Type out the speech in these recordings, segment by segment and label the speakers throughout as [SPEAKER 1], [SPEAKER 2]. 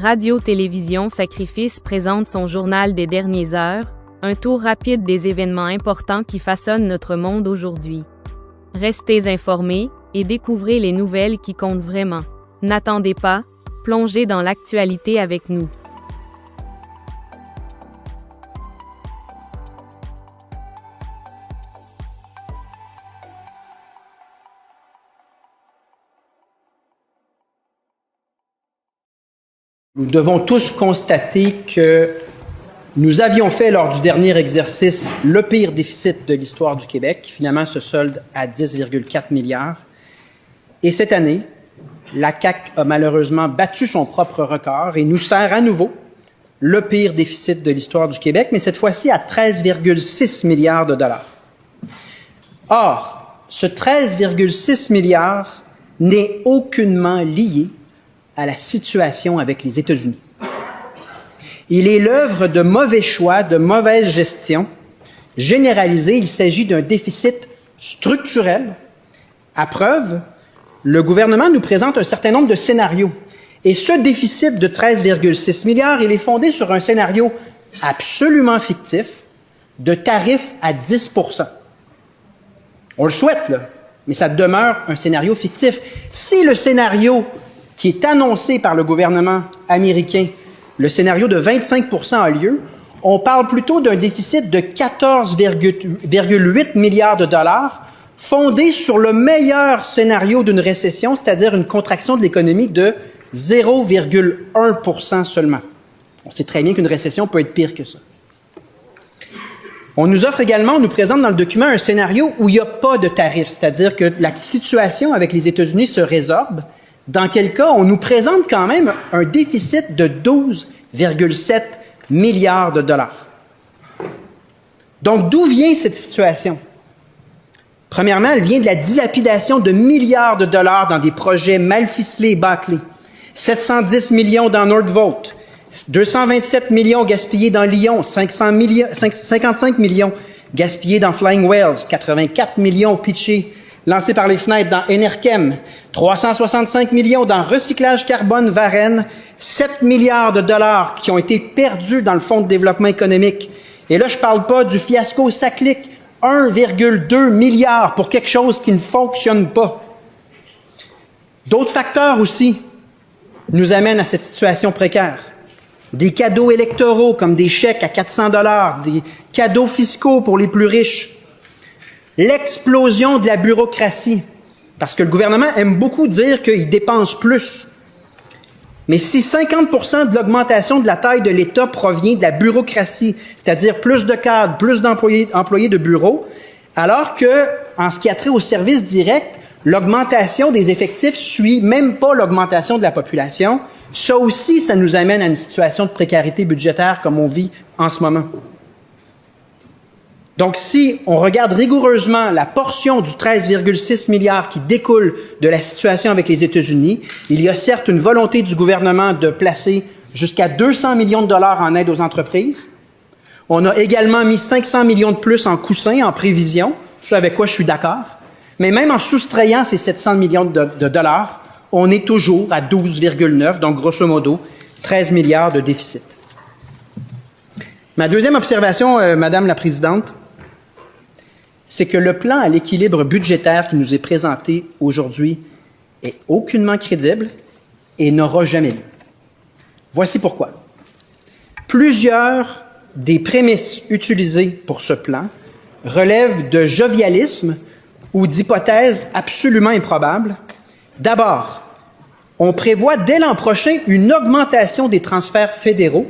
[SPEAKER 1] Radio-Télévision Sacrifice présente son journal des dernières heures, un tour rapide des événements importants qui façonnent notre monde aujourd'hui. Restez informés et découvrez les nouvelles qui comptent vraiment. N'attendez pas, plongez dans l'actualité avec nous.
[SPEAKER 2] Nous devons tous constater que nous avions fait lors du dernier exercice le pire déficit de l'histoire du Québec, qui finalement se solde à 10,4 milliards. Et cette année, la CAQ a malheureusement battu son propre record et nous sert à nouveau le pire déficit de l'histoire du Québec, mais cette fois-ci à 13,6 milliards de dollars. Or, ce 13,6 milliards n'est aucunement lié à la situation avec les États-Unis. Il est l'œuvre de mauvais choix, de mauvaise gestion généralisée. Il s'agit d'un déficit structurel. À preuve, le gouvernement nous présente un certain nombre de scénarios. Et ce déficit de 13,6 milliards, il est fondé sur un scénario absolument fictif de tarifs à 10 %. On le souhaite, là, mais ça demeure un scénario fictif. Si le scénario qui est annoncé par le gouvernement américain, le scénario de 25 % a lieu, on parle plutôt d'un déficit de 14,8 milliards de dollars, fondé sur le meilleur scénario d'une récession, c'est-à-dire une contraction de l'économie de 0,1 % seulement. On sait très bien qu'une récession peut être pire que ça. On nous offre également, on nous présente dans le document un scénario où il n'y a pas de tarif, c'est-à-dire que la situation avec les États-Unis se résorbe, dans quel cas on nous présente quand même un déficit de 12,7 milliards de dollars. Donc, d'où vient cette situation? Premièrement, elle vient de la dilapidation de milliards de dollars dans des projets mal ficelés et bâclés. 710 millions dans Nordvolt, 227 millions gaspillés dans Lyon, 55 millions gaspillés dans Flying Whales, 84 millions pitchés lancés par les fenêtres dans Enerkem, 365 millions dans Recyclage Carbone Varennes, 7 milliards de dollars qui ont été perdus dans le Fonds de développement économique. Et là, je ne parle pas du fiasco Saclic, 1,2 milliard pour quelque chose qui ne fonctionne pas. D'autres facteurs aussi nous amènent à cette situation précaire. Des cadeaux électoraux comme des chèques à 400 $, des cadeaux fiscaux pour les plus riches. L'explosion de la bureaucratie, parce que le gouvernement aime beaucoup dire qu'il dépense plus. Mais si 50 % de l'augmentation de la taille de l'État provient de la bureaucratie, c'est-à-dire plus de cadres, plus d'employés de bureau, alors que, en ce qui a trait au service direct, l'augmentation des effectifs suit même pas l'augmentation de la population, ça aussi, ça nous amène à une situation de précarité budgétaire comme on vit en ce moment. Donc, si on regarde rigoureusement la portion du 13,6 milliards qui découle de la situation avec les États-Unis, il y a certes une volonté du gouvernement de placer jusqu'à 200 millions de dollars en aide aux entreprises. On a également mis 500 millions de plus en coussin, en prévision, ce avec quoi je suis d'accord. Mais même en soustrayant ces 700 millions de dollars, on est toujours à 12,9, donc grosso modo, 13 milliards de déficit. Ma deuxième observation, Madame la Présidente, c'est que le plan à l'équilibre budgétaire qui nous est présenté aujourd'hui est aucunement crédible et n'aura jamais lieu. Voici pourquoi. Plusieurs des prémices utilisées pour ce plan relèvent de jovialisme ou d'hypothèses absolument improbables. D'abord, on prévoit dès l'an prochain une augmentation des transferts fédéraux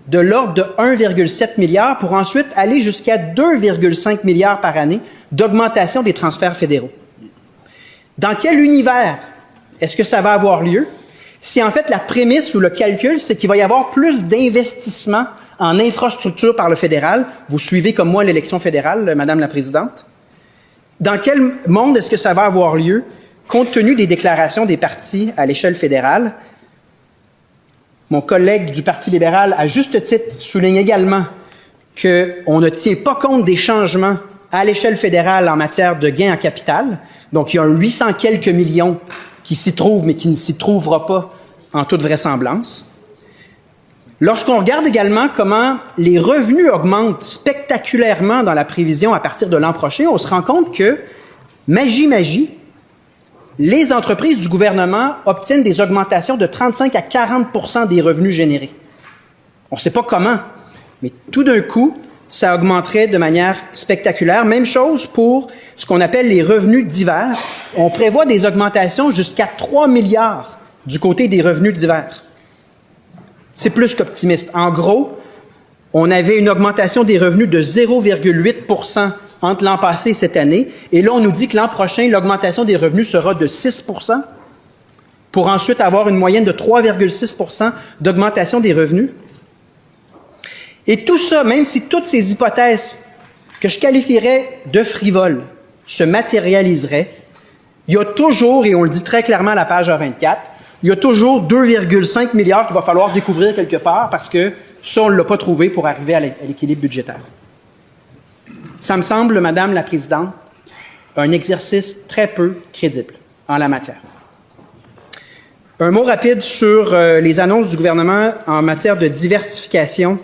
[SPEAKER 2] de l'ordre de 1,7 milliard pour ensuite aller jusqu'à 2,5 milliards par année d'augmentation des transferts fédéraux. Dans quel univers est-ce que ça va avoir lieu si en fait la prémisse ou le calcul, c'est qu'il va y avoir plus d'investissements en infrastructure par le fédéral? Vous suivez comme moi l'élection fédérale, Madame la Présidente. Dans quel monde est-ce que ça va avoir lieu compte tenu des déclarations des partis à l'échelle fédérale? Mon collègue du Parti libéral, à juste titre, souligne également qu'on ne tient pas compte des changements à l'échelle fédérale en matière de gains en capital. Donc, il y a un 800 quelques millions qui s'y trouvent, mais qui ne s'y trouvera pas en toute vraisemblance. Lorsqu'on regarde également comment les revenus augmentent spectaculairement dans la prévision à partir de l'an prochain, on se rend compte que, magie, les entreprises du gouvernement obtiennent des augmentations de 35 à 40 des revenus générés. On ne sait pas comment, mais tout d'un coup, ça augmenterait de manière spectaculaire. Même chose pour ce qu'on appelle les revenus divers. On prévoit des augmentations jusqu'à 3 milliards du côté des revenus divers. C'est plus qu'optimiste. En gros, on avait une augmentation des revenus de 0,8 % entre l'an passé et cette année. Et là, on nous dit que l'an prochain, l'augmentation des revenus sera de 6 % pour ensuite avoir une moyenne de 3,6 % d'augmentation des revenus. Et tout ça, même si toutes ces hypothèses que je qualifierais de frivoles se matérialiseraient, il y a toujours, et on le dit très clairement à la page A24, il y a toujours 2,5 milliards qu'il va falloir découvrir quelque part parce que ça, on ne l'a pas trouvé pour arriver à l'équilibre budgétaire. Ça me semble, Madame la Présidente, un exercice très peu crédible en la matière. Un mot rapide sur les annonces du gouvernement en matière de diversification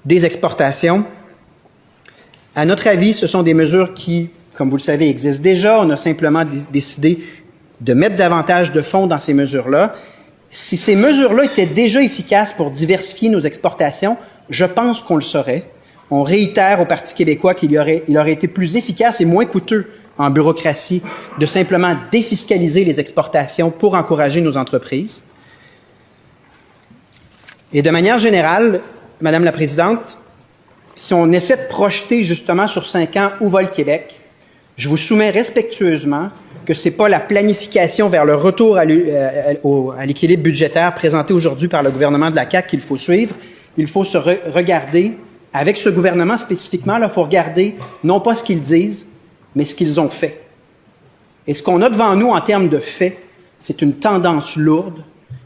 [SPEAKER 2] des exportations. À notre avis, ce sont des mesures qui, comme vous le savez, existent déjà. On a simplement décidé de mettre davantage de fonds dans ces mesures-là. Si ces mesures-là étaient déjà efficaces pour diversifier nos exportations, je pense qu'on le saurait. On réitère au Parti québécois qu'il aurait été plus efficace et moins coûteux en bureaucratie de simplement défiscaliser les exportations pour encourager nos entreprises. Et de manière générale, Madame la Présidente, si on essaie de projeter justement sur 5 ans où va le Québec, je vous soumets respectueusement que ce n'est pas la planification vers le retour à l'équilibre budgétaire présenté aujourd'hui par le gouvernement de la CAQ qu'il faut suivre. Il faut se regarder, avec ce gouvernement spécifiquement, il faut regarder non pas ce qu'ils disent, mais ce qu'ils ont fait. Et ce qu'on a devant nous en termes de faits, c'est une tendance lourde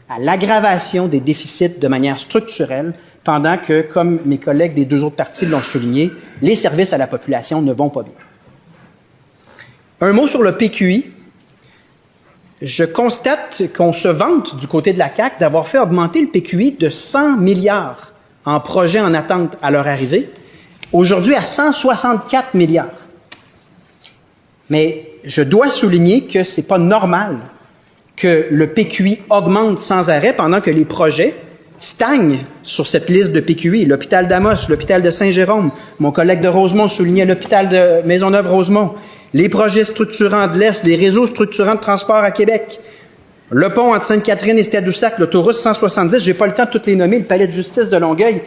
[SPEAKER 2] à l'aggravation des déficits de manière structurelle, pendant que, comme mes collègues des 2 autres partis l'ont souligné, les services à la population ne vont pas bien. Un mot sur le PQI. Je constate qu'on se vante du côté de la CAQ d'avoir fait augmenter le PQI de 100 milliards en projets en attente à leur arrivée, aujourd'hui à 164 milliards. Mais je dois souligner que ce n'est pas normal que le PQI augmente sans arrêt pendant que les projets stagnent sur cette liste de PQI. L'hôpital d'Amos, l'hôpital de Saint-Jérôme, mon collègue de Rosemont soulignait l'hôpital de Maisonneuve-Rosemont, les projets structurants de l'Est, les réseaux structurants de transport à Québec, le pont entre Sainte-Catherine et Tadoussac, l'autoroute 170, je n'ai pas le temps de toutes les nommer, le palais de justice de Longueuil.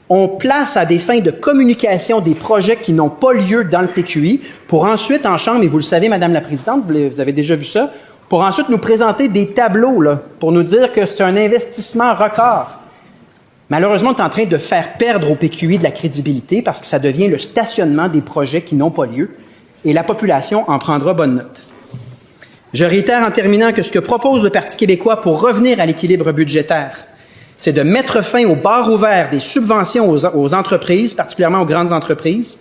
[SPEAKER 2] On place à des fins de communication des projets qui n'ont pas lieu dans le PQI pour ensuite, en Chambre, et vous le savez, Madame la Présidente, vous avez déjà vu ça, pour ensuite nous présenter des tableaux là, pour nous dire que c'est un investissement record. Malheureusement, on est en train de faire perdre au PQI de la crédibilité parce que ça devient le stationnement des projets qui n'ont pas lieu et la population en prendra bonne note. Je réitère en terminant que ce que propose le Parti québécois pour revenir à l'équilibre budgétaire, c'est de mettre fin aux barres ouvertes des subventions aux entreprises, particulièrement aux grandes entreprises,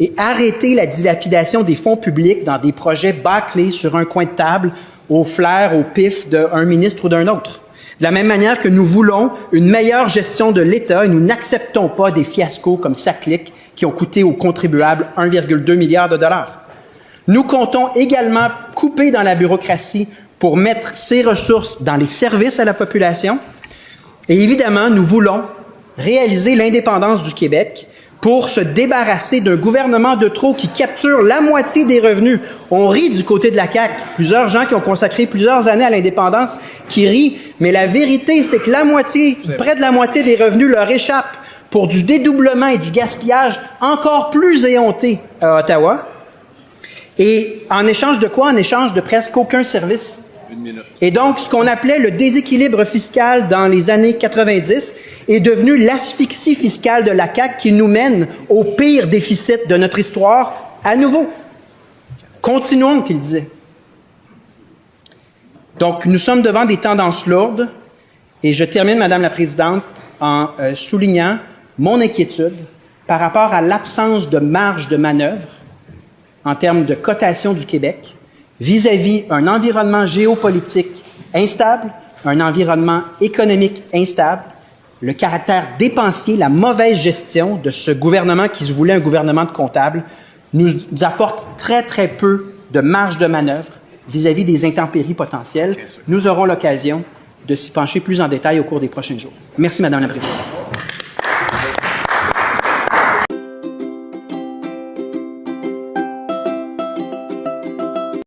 [SPEAKER 2] et arrêter la dilapidation des fonds publics dans des projets bâclés sur un coin de table, au flair, au pif d'un ministre ou d'un autre. De la même manière que nous voulons une meilleure gestion de l'État et nous n'acceptons pas des fiascos comme SACLIC qui ont coûté aux contribuables 1,2 milliard de dollars. Nous comptons également couper dans la bureaucratie pour mettre ces ressources dans les services à la population. Et évidemment, nous voulons réaliser l'indépendance du Québec pour se débarrasser d'un gouvernement de trop qui capture la moitié des revenus. On rit du côté de la CAQ. Plusieurs gens qui ont consacré plusieurs années à l'indépendance qui rient. Mais la vérité, c'est que près de la moitié des revenus leur échappent pour du dédoublement et du gaspillage encore plus éhonté à Ottawa. Et en échange de quoi? En échange de presque aucun service. Et donc, ce qu'on appelait le déséquilibre fiscal dans les années 90 est devenu l'asphyxie fiscale de la CAQ qui nous mène au pire déficit de notre histoire à nouveau. Continuons, qu'il disait. Donc, nous sommes devant des tendances lourdes et je termine, Madame la Présidente, en soulignant mon inquiétude par rapport à l'absence de marge de manœuvre en termes de cotation du Québec vis-à-vis un environnement géopolitique instable, un environnement économique instable, le caractère dépensier, la mauvaise gestion de ce gouvernement qui se voulait un gouvernement de comptables nous apporte très, très peu de marge de manœuvre vis-à-vis des intempéries potentielles. Nous aurons l'occasion de s'y pencher plus en détail au cours des prochains jours. Merci, Madame la Présidente.